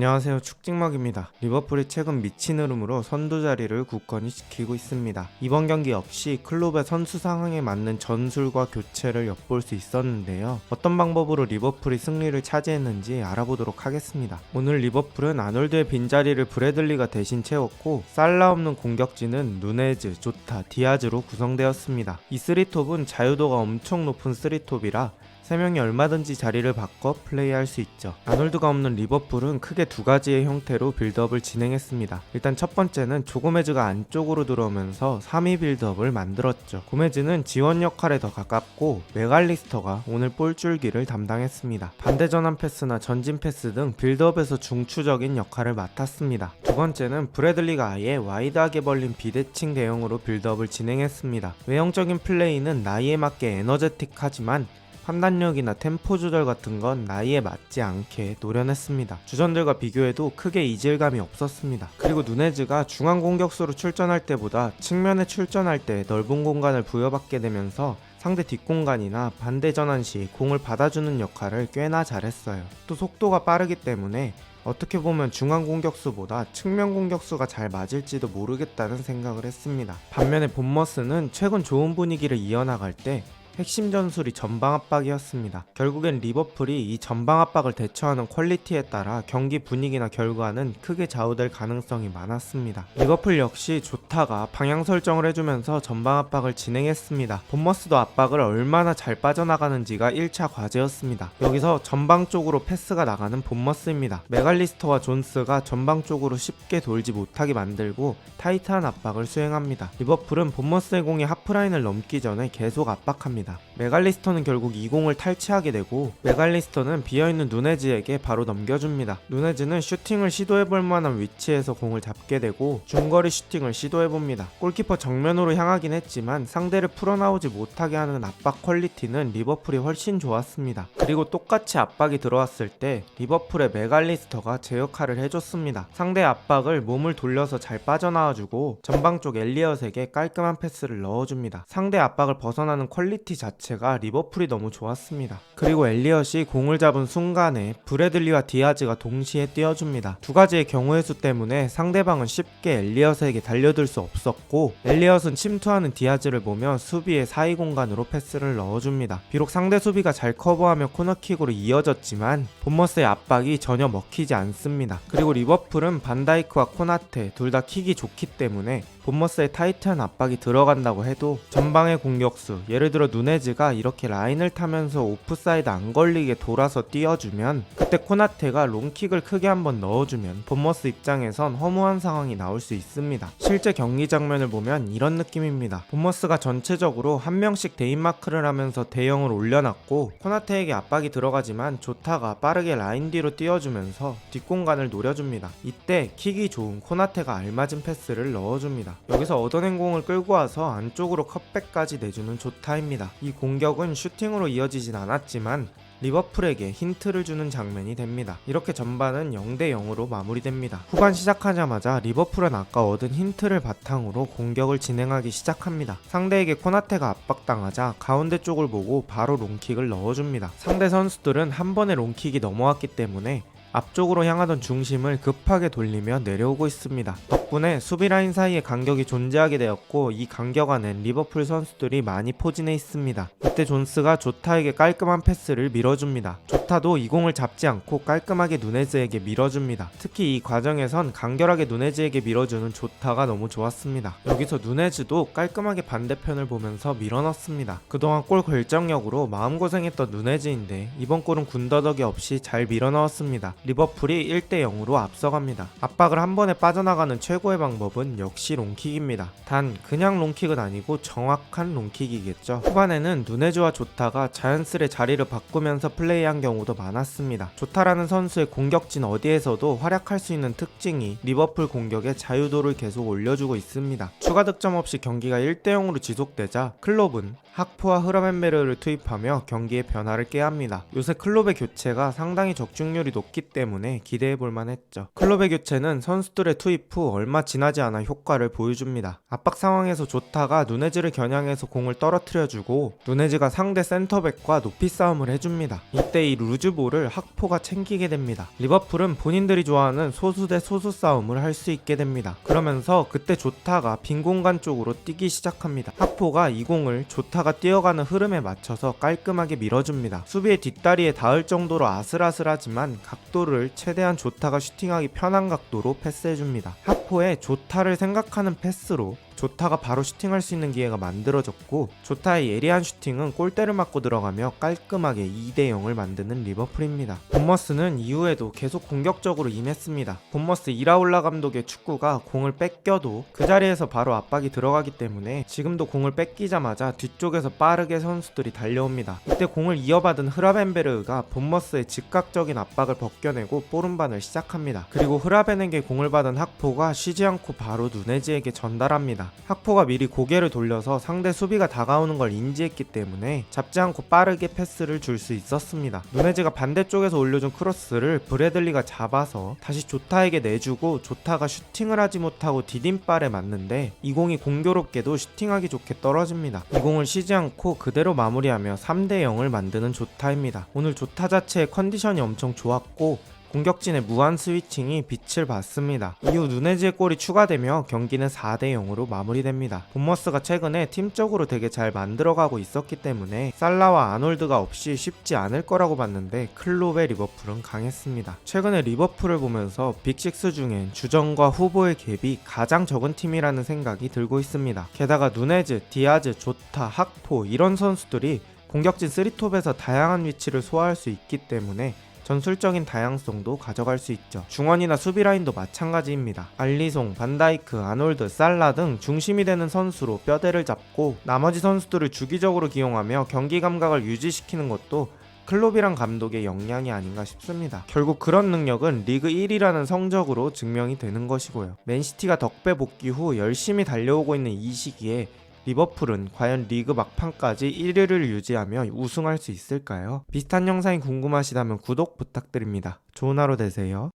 안녕하세요, 축직먹입니다. 리버풀이 최근 미친 흐름으로 선두 자리를 굳건히 지키고 있습니다. 이번 경기 역시 클롭의 선수 상황에 맞는 전술과 교체를 엿볼 수 있었는데요. 어떤 방법으로 리버풀이 승리를 차지했는지 알아보도록 하겠습니다. 오늘 리버풀은 아놀드의 빈자리를 브래들리가 대신 채웠고 살라 없는 공격진은 누네즈, 조타, 디아즈로 구성되었습니다. 이 3톱은 자유도가 엄청 높은 3톱이라 3명이 얼마든지 자리를 바꿔 플레이할 수 있죠. 아놀드가 없는 리버풀은 크게 두 가지의 형태로 빌드업을 진행했습니다. 일단 첫 번째는 조고메즈가 안쪽으로 들어오면서 3위 빌드업을 만들었죠. 고메즈는 지원 역할에 더 가깝고 맥알리스터가 오늘 볼줄기를 담당했습니다. 반대 전환 패스나 전진 패스 등 빌드업에서 중추적인 역할을 맡았습니다. 두 번째는 브래들리가 아예 와이드하게 벌린 비대칭 대형으로 빌드업을 진행했습니다. 외형적인 플레이는 나이에 맞게 에너제틱하지만 판단력이나 템포 조절 같은 건 나이에 맞지 않게 노련했습니다. 주전들과 비교해도 크게 이질감이 없었습니다. 그리고 누네즈가 중앙 공격수로 출전할 때보다 측면에 출전할 때 넓은 공간을 부여받게 되면서 상대 뒷공간이나 반대 전환 시 공을 받아주는 역할을 꽤나 잘했어요. 또 속도가 빠르기 때문에 어떻게 보면 중앙 공격수보다 측면 공격수가 잘 맞을지도 모르겠다는 생각을 했습니다. 반면에 본머스는 최근 좋은 분위기를 이어나갈 때 핵심 전술이 전방 압박이었습니다. 결국엔 리버풀이 이 전방 압박을 대처하는 퀄리티에 따라 경기 분위기나 결과는 크게 좌우될 가능성이 많았습니다. 리버풀 역시 조타가 방향 설정을 해주면서 전방 압박을 진행했습니다. 본머스도 압박을 얼마나 잘 빠져나가는지가 1차 과제였습니다. 여기서 전방 쪽으로 패스가 나가는 본머스입니다. 맥알리스터와 존스가 전방 쪽으로 쉽게 돌지 못하게 만들고 타이트한 압박을 수행합니다. 리버풀은 본머스의 공이 하프라인을 넘기 전에 계속 압박합니다. 맥알리스터는 결국 이 공을 탈취하게 되고 맥알리스터는 비어있는 누네즈에게 바로 넘겨줍니다. 누네즈는 슈팅을 시도해볼 만한 위치에서 공을 잡게 되고 중거리 슈팅을 시도해봅니다. 골키퍼 정면으로 향하긴 했지만 상대를 풀어나오지 못하게 하는 압박 퀄리티는 리버풀이 훨씬 좋았습니다. 그리고 똑같이 압박이 들어왔을 때 리버풀의 맥알리스터가 제 역할을 해줬습니다. 상대 압박을 몸을 돌려서 잘 빠져나와주고 전방 쪽 엘리엇에게 깔끔한 패스를 넣어줍니다. 상대 압박을 벗어나는 퀄리티 자체가 리버풀이 너무 좋았습니다. 그리고 엘리엇이 공을 잡은 순간에 브래들리와 디아즈가 동시에 뛰어줍니다. 두 가지의 경우의 수 때문에 상대방은 쉽게 엘리엇에게 달려들 수 없었고 엘리엇은 침투하는 디아즈를 보며 수비의 사이 공간으로 패스를 넣어줍니다. 비록 상대 수비가 잘 커버하며 코너킥으로 이어졌지만 본머스의 압박이 전혀 먹히지 않습니다. 그리고 리버풀은 반다이크와 코나테 둘 다 킥이 좋기 때문에 본머스의 타이트한 압박이 들어간다고 해도 전방의 공격수, 예를 들어 누네즈가 이렇게 라인을 타면서 오프사이드 안 걸리게 돌아서 뛰어주면 그때 코나테가 롱킥을 크게 한번 넣어주면 본머스 입장에선 허무한 상황이 나올 수 있습니다. 실제 경기 장면을 보면 이런 느낌입니다. 본머스가 전체적으로 한 명씩 대인마크를 하면서 대형을 올려놨고 코나테에게 압박이 들어가지만 조타가 빠르게 라인 뒤로 뛰어주면서 뒷공간을 노려줍니다. 이때 킥이 좋은 코나테가 알맞은 패스를 넣어줍니다. 여기서 얻어낸 공을 끌고 와서 안쪽으로 컷백까지 내주는 조타입니다. 이 공격은 슈팅으로 이어지진 않았지만 리버풀에게 힌트를 주는 장면이 됩니다. 이렇게 전반은 0대0으로 마무리됩니다. 후반 시작하자마자 리버풀은 아까 얻은 힌트를 바탕으로 공격을 진행하기 시작합니다. 상대에게 코나테가 압박당하자 가운데 쪽을 보고 바로 롱킥을 넣어줍니다. 상대 선수들은 한 번에 롱킥이 넘어왔기 때문에 앞쪽으로 향하던 중심을 급하게 돌리며 내려오고 있습니다. 덕분에 수비 라인 사이에 간격이 존재하게 되었고 이 간격 안엔 리버풀 선수들이 많이 포진해 있습니다. 이때 존스가 조타에게 깔끔한 패스를 밀어줍니다. 조타도 이 공을 잡지 않고 깔끔하게 누네즈에게 밀어줍니다. 특히 이 과정에선 간결하게 누네즈에게 밀어주는 조타가 너무 좋았습니다. 여기서 누네즈도 깔끔하게 반대편을 보면서 밀어넣습니다. 그동안 골 결정력으로 마음고생했던 누네즈인데 이번 골은 군더더기 없이 잘 밀어넣었습니다. 리버풀이 1대0으로 앞서갑니다. 압박을 한 번에 빠져나가는 최고의 방법은 역시 롱킥입니다. 단 그냥 롱킥은 아니고 정확한 롱킥이겠죠. 후반에는 누네즈와 조타가 자연스레 자리를 바꾸면서 플레이한 경우도 많았습니다. 조타라는 선수의 공격진 어디에서도 활약할 수 있는 특징이 리버풀 공격의 자유도를 계속 올려주고 있습니다. 추가 득점 없이 경기가 1대0으로 지속되자 클롭은 하프와 흐르멘베르를 투입하며 경기의 변화를 꾀합니다. 요새 클롭의 교체가 상당히 적중률이 높기 때문에 기대해볼 만했죠. 클롭의 교체는 선수들의 투입 후 얼마 지나지 않아 효과를 보여줍니다. 압박 상황에서 조타가 누네즈를 겨냥해서 공을 떨어뜨려주고 누네즈가 상대 센터백과 높이 싸움을 해줍니다. 이때 이 루즈볼을 학포가 챙기게 됩니다. 리버풀은 본인들이 좋아하는 소수 대 소수 싸움을 할 수 있게 됩니다. 그러면서 그때 조타가 빈 공간 쪽으로 뛰기 시작합니다. 학포가 이 공을 조타가 뛰어가는 흐름에 맞춰서 깔끔하게 밀어줍니다. 수비의 뒷다리에 닿을 정도로 아슬아슬하지만 각도를 최대한 조타가 슈팅하기 편한 각도로 패스해줍니다. 학포의 조타를 생각하는 패스로 조타가 바로 슈팅할 수 있는 기회가 만들어졌고 조타의 예리한 슈팅은 골대를 맞고 들어가며 깔끔하게 2대0을 만드는 리버풀입니다. 본머스는 이후에도 계속 공격적으로 임했습니다. 본머스 이라올라 감독의 축구가 공을 뺏겨도 그 자리에서 바로 압박이 들어가기 때문에 지금도 공을 뺏기자마자 뒤쪽에서 빠르게 선수들이 달려옵니다. 이때 공을 이어받은 흐라벤베르가 본머스의 즉각적인 압박을 벗겨내고 뽀른반을 시작합니다. 그리고 흐라벤에게 공을 받은 학포가 쉬지 않고 바로 누네즈에게 전달합니다. 학포가 미리 고개를 돌려서 상대 수비가 다가오는 걸 인지했기 때문에 잡지 않고 빠르게 패스를 줄 수 있었습니다. 누네즈가 반대쪽에서 올려준 크로스를 브래들리가 잡아서 다시 조타에게 내주고 조타가 슈팅을 하지 못하고 디딤발에 맞는데 이 공이 공교롭게도 슈팅하기 좋게 떨어집니다. 이 공을 쉬지 않고 그대로 마무리하며 3대0을 만드는 조타입니다. 오늘 조타 자체의 컨디션이 엄청 좋았고 공격진의 무한 스위칭이 빛을 봤습니다. 이후 누네즈의 골이 추가되며 경기는 4대0으로 마무리됩니다. 본머스가 최근에 팀적으로 되게 잘 만들어가고 있었기 때문에 살라와 아놀드가 없이 쉽지 않을 거라고 봤는데 클롭의 리버풀은 강했습니다. 최근에 리버풀을 보면서 빅6 중엔 주전과 후보의 갭이 가장 적은 팀이라는 생각이 들고 있습니다. 게다가 누네즈, 디아즈, 조타, 학포 이런 선수들이 공격진 3톱에서 다양한 위치를 소화할 수 있기 때문에 전술적인 다양성도 가져갈 수 있죠. 중원이나 수비라인도 마찬가지입니다. 알리송, 반다이크, 아놀드, 살라 등 중심이 되는 선수로 뼈대를 잡고 나머지 선수들을 주기적으로 기용하며 경기 감각을 유지시키는 것도 클롭이란 감독의 역량이 아닌가 싶습니다. 결국 그런 능력은 리그 1위라는 성적으로 증명이 되는 것이고요. 맨시티가 덕배 복귀 후 열심히 달려오고 있는 이 시기에 리버풀은 과연 리그 막판까지 1위를 유지하며 우승할 수 있을까요? 비슷한 영상이 궁금하시다면 구독 부탁드립니다. 좋은 하루 되세요.